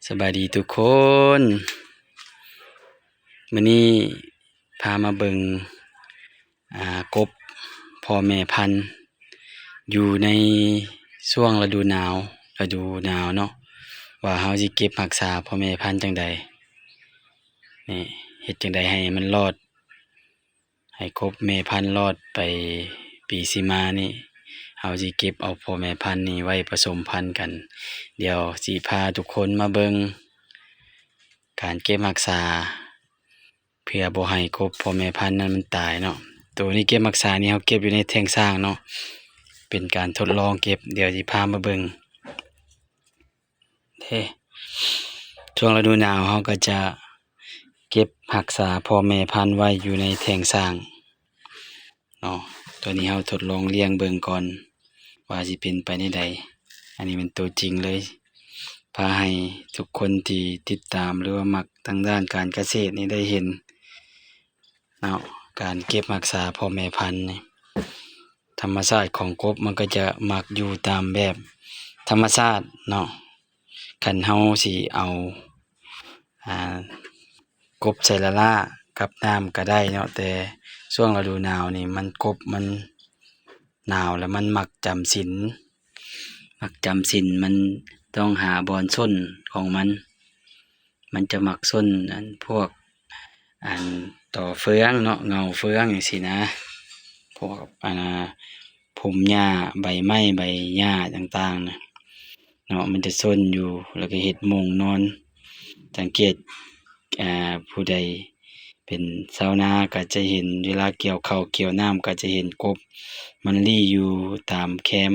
สบายดีทุกคนมื้อนี้พามาเบิ่งกบพ่อแม่พันธุ์อยู่ในช่วงฤดูหนาวเนาะว่าเฮาสิเก็บรักษาพ่อแม่พันธุ์จังใดนี่เฮ็ดจังใดให้มันรอดให้กบแม่พันธุ์รอดไปปีสิมานี่เฮาสิเก็บเอาพ่อแม่พันธุ์นี่ไว้ผสมพันธุ์กัน เดี๋ยวสิพาทุกคนมาเบิ่งการเก็บรักษาเพื่อบ่ให้กบพ่อแม่พันธุ์นั้นมันตายเนาะตัวนี้เก็บรักษานี่เฮาเก็บอยู่ในแท่งสร้างเนาะเป็นการทดลองเก็บเดี๋ยวสิพามาเบิ่งช่วงฤดูหนาวเฮาก็จะเก็บรักษาพ่อแม่พันธุ์ไว้อยู่ในแท่งสร้างเนาะตัวนี้เฮาทดลองเลี้ยงเบิ่งก่อนว่าสิเป็นไปได้ใดอันนี้เป็นตัวจริงเลยพาให้ทุกคนที่ติดตามหรือว่ามักทางด้านการเกษตรนี่ได้เห็นเนาะการเก็บรักษาพ่อแม่พันธุ์นี่ธรรมชาติของกบมันก็จะมักอยู่ตามแบบธรรมชาติเนาะคันเฮาสิเอากบใส่ละล่ากับน้ำก็ได้เนาะแต่ช่วงฤดูหนาวนี่มันกบมันหนาวแล้วมันมักจำศีลมันต้องหาบอนส้นของมันจะมักส้นอันพวกต่อเฟืองเนาะเงาเฟืองอย่างสินะพวกผมหญ้าใบไม้ใบหญ้าต่างๆนะเนาะมันจะส้นอยู่แล้วก็เฮ็ดมุงนอนสังเกตผู้ใดเป็นชาวนาก็จะเห็นเวลาเกี่ยวข้าวเกี่ยวน้ำก็จะเห็นกบมันลี่อยู่ตามแคม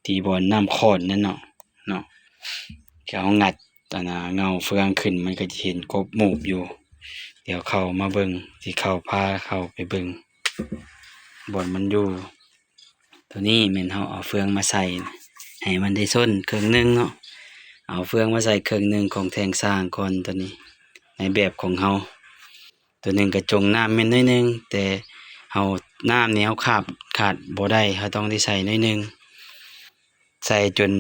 ที่บ่อนน้ำขอนนั่นเนาะเขางัดเงาเฟืองขึ้นมันก็จะเห็นกบหมูบอยู่เดี๋ยวเข้ามาเบิ่งสิเข้าพาเข้าไปเบิ่งบ่อนมันอยู่ตัวนี้แม่นเฮาเอาเฟืองมาใส่ให้มันได้ส้นครึ่งนึงเนาะเอาเฟืองมาใส่ครึ่งนึงของแทงสร้างก่อนตัวนี้ในแบบของเฮาตัวนึงก็จงน้ำแม่นน้อยนึงแต่เฮาน้ำนี่เฮาขาดบ่ได้เฮาต้องได้ใส่น้อยนึงใส่จน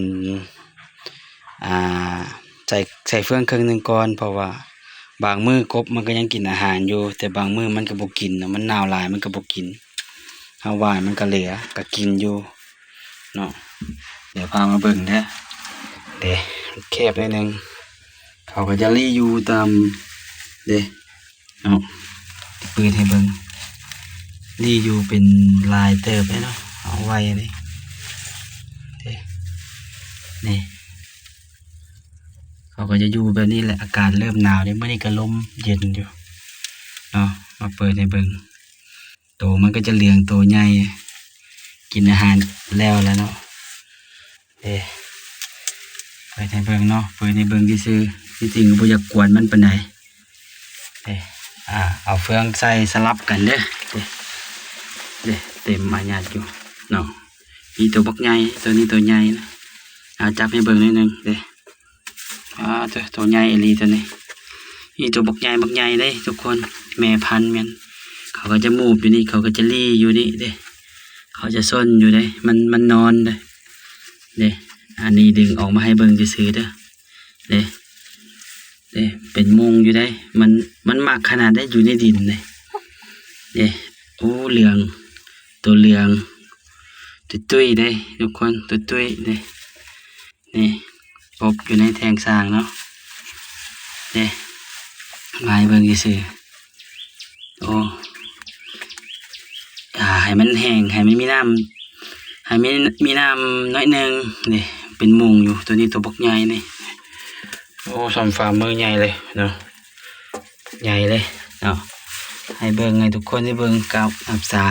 ใส่เฟืองครึ่งนึงก่อนเพราะว่าบางมื้อกบมันก็ยังกินอาหารอยู่แต่บางมื้อมันก็บ่กินเนาะมันหนาวหลายมันก็บ่กินเฮาว่ายมันก็เหลือก็กินอยู่เนาะเดี๋ยวพามาเบิ่งเด้อแคบนิดนึงเขาก็จะลี่อยู่ตามเนาะเปิดให้เบิ่งลี่อยู่เป็นลายเติบเนาะเอาไว้นี่เขาก็จะอยู่แบบนี้แหละอากาศเริ่มหนาวเนี่ยเมื่อนี้ก็ลมเย็นอยู่เนาะมาเปิดให้เบิ่งโตมันก็จะเหลืองโตใหญ่กินอาหารแล้วเนาะเปิดให้เบิ่งเนาะเปิดให้เบิ่งซื่อที่จริงบ่อยากกวนมันปานใดเอาเฟืองใส่สลับกันเด้เต็มอาญาอยู่เนาะมีตัวบักใหญ่ตัวนี้ตัวใหญ่นะจับให้เบิ่งนิดนึงตัวใหญ่อีหลีตัวนี้นี่ตัวบักใหญ่เด้ทุกคนแม่พันธุ์มันเขาก็จะมูบอยู่นี่เขาก็จะลี่อยู่นี่เขาจะซ่อนอยู่มันนอนอันนี้ดึงออกมาให้เบิ่งซื่อๆเด้อเป็นมุงอยู่ได้มันมากขนาดได้อยู่ในดินโอ้เหลืองตัวเหลืองตุ้ยได้ทุกคนตุ้ยนี่กบอยู่ในแทงสร้างเนาะมาให้เบิ่งซื่อโอ้ให้มันแห้งให้มันมีน้ำน้อยนึงเป็นมุงอยู่ตัวนี้ตัวบกใหญ่นี่โอ้สมฝ่ามือใหญ่เลยเนาะใหญ่เลยเนาะให้เบิ่งให้ทุกคนได้เบิ่งกับอับสา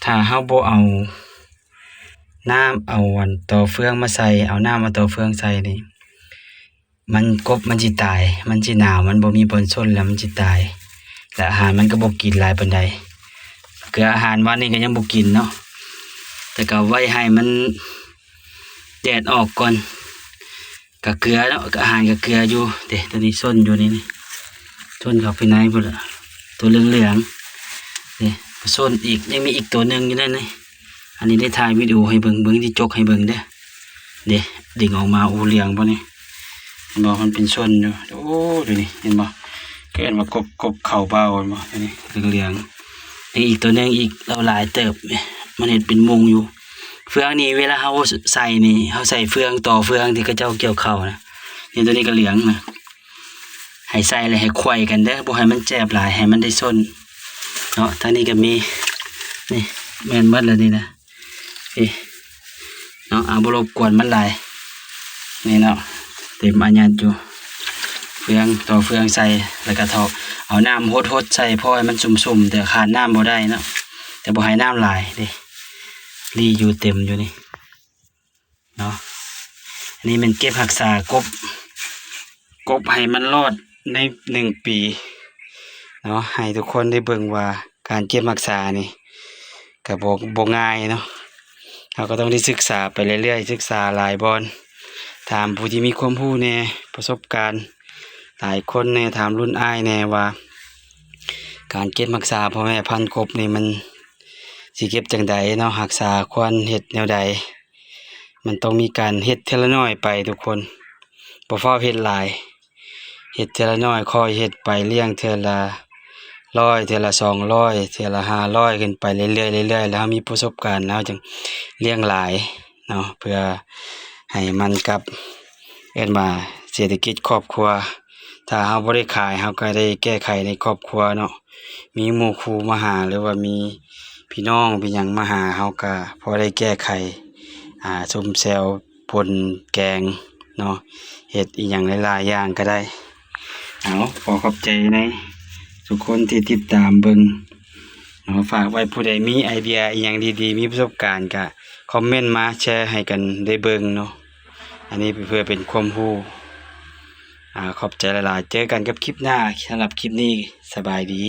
ถ้าเฮาบ่เอาน้ำเอาต่อเฟืองมาใส่เอาน้ำมาต่อเฟืองใส่นี่มันกบมันสิตายมันสิหนาวมันบ่มีบนส้นแล้วมันสิตายและอาหารมันก็บ่กินหลายปานใดเกลืออาหารวันนี้ก็ยังบ่กินเนาะแต่ก็ไว้ให้มันแดดออกก่อนก็เกลือเนาะอาหารก็เกลืออยู่ตัวนี้ส้นอยู่นี่ส้นเข้าไปในพุ่นล่ะตัวเหลืองส้นอีกยังมีอีกตัวนึงอยู่นั่นอันนี้ได้ถ่ายวิดีโอให้เบิ่งที่จกให้เบิ่งดึงออกมาอูเหลืองบ่นี่ ห็นบ่มันเป็นส้นอยู่โอ้ดูนี่เห็นบ่เกิดมากบเข่าเบาเห็นบ่อันนี้เหลืองๆนี่อีกตัวหนึงอีกเราหลายเติบเนี่ยมันเห็นเป็นมุงอยู่เฟืองนี่เวลาเฮาใส่นี่เฮาใส่เฟืองต่อเฟืองที่เขาเจ้าเกี่ยวข้าวนะนี่ตัวนี้ก็เหลืองนะให้ใส่เลยให้ไขว้กันเด้อบ่ให้มันแจบหลายให้มันได้ส้นเนาะทางนี้ก็มีนี่แม่นหมดแล้วนี่นะเนาะเอาบ่รบกวนมันหลายนี่เนาะเต็มอันยัดอยู่เฟืองต่อเฟืองใส่แล้วก็เอาน้ำหดๆใส่พอให้มันสุ่มๆแต่ขาดน้ำบ่ได้เนาะแต่บ่ให้น้ำหลายเด้รีอยู่เต็มอยู่นี่เนาะอันนี้มันเก็บรักษากบให้มันรอดใน1 ปีเนาะให้ทุกคนได้เบิ่งว่าการเก็บรักษานี่ก็บ่ง่ายเนาะเราก็ต้องได้ศึกษาไปเรื่อยๆศึกษาหลายบอนถามผู้ที่มีความรู้แน่ประสบการณ์หลายคนแน่ถามรุ่นอ้ายแน่ว่าการเก็บรักษาพ่อแม่พันธุ์กบนี่มันสิเก็บจังใดเนาะรักษาควรเฮ็ดแนวใดมันต้องมีการเฮ็ดเทละน้อยไปทุกคนบ่ฟ้าวเฮ็ดหลายเฮ็ดเทละน้อยค่อยเฮ็ดไปเลี้ยงเทื่อละ100เทื่อละ200เทื่อละ500ขึ้นไปเรื่อยๆเรื่อยๆแล้วเรามีประสบการณ์แล้วจังเลี้ยงหลายเนาะเพื่อให้มันกับเอิ้นว่าเศรษฐกิจครอบครัวถ้าเราบ่ได้ขายเราก็ได้แก้ไขในครอบครัวเนาะมีหมู่คู่มาหาหรือว่ามีพี่น้องเป็นหยังมาหาเราก็พอได้แก้ไขซุมแซวป่นแกงเนาะเฮ็ดอีหยังหลายๆอย่างก็ได้เอาขอขอบใจในทุกคนที่ติดตามเบิ่งเนาะฝากไว้ผู้ใดมีไอเดียอีหยังดีๆมีประสบการณ์ก็คอมเมนต์มาแชร์ให้กันได้เบิ่งเนาะอันนี้เพื่อเป็นความรู้ขอบใจหลายๆเจอกันกับคลิปหน้าสำหรับคลิปนี้สบายดี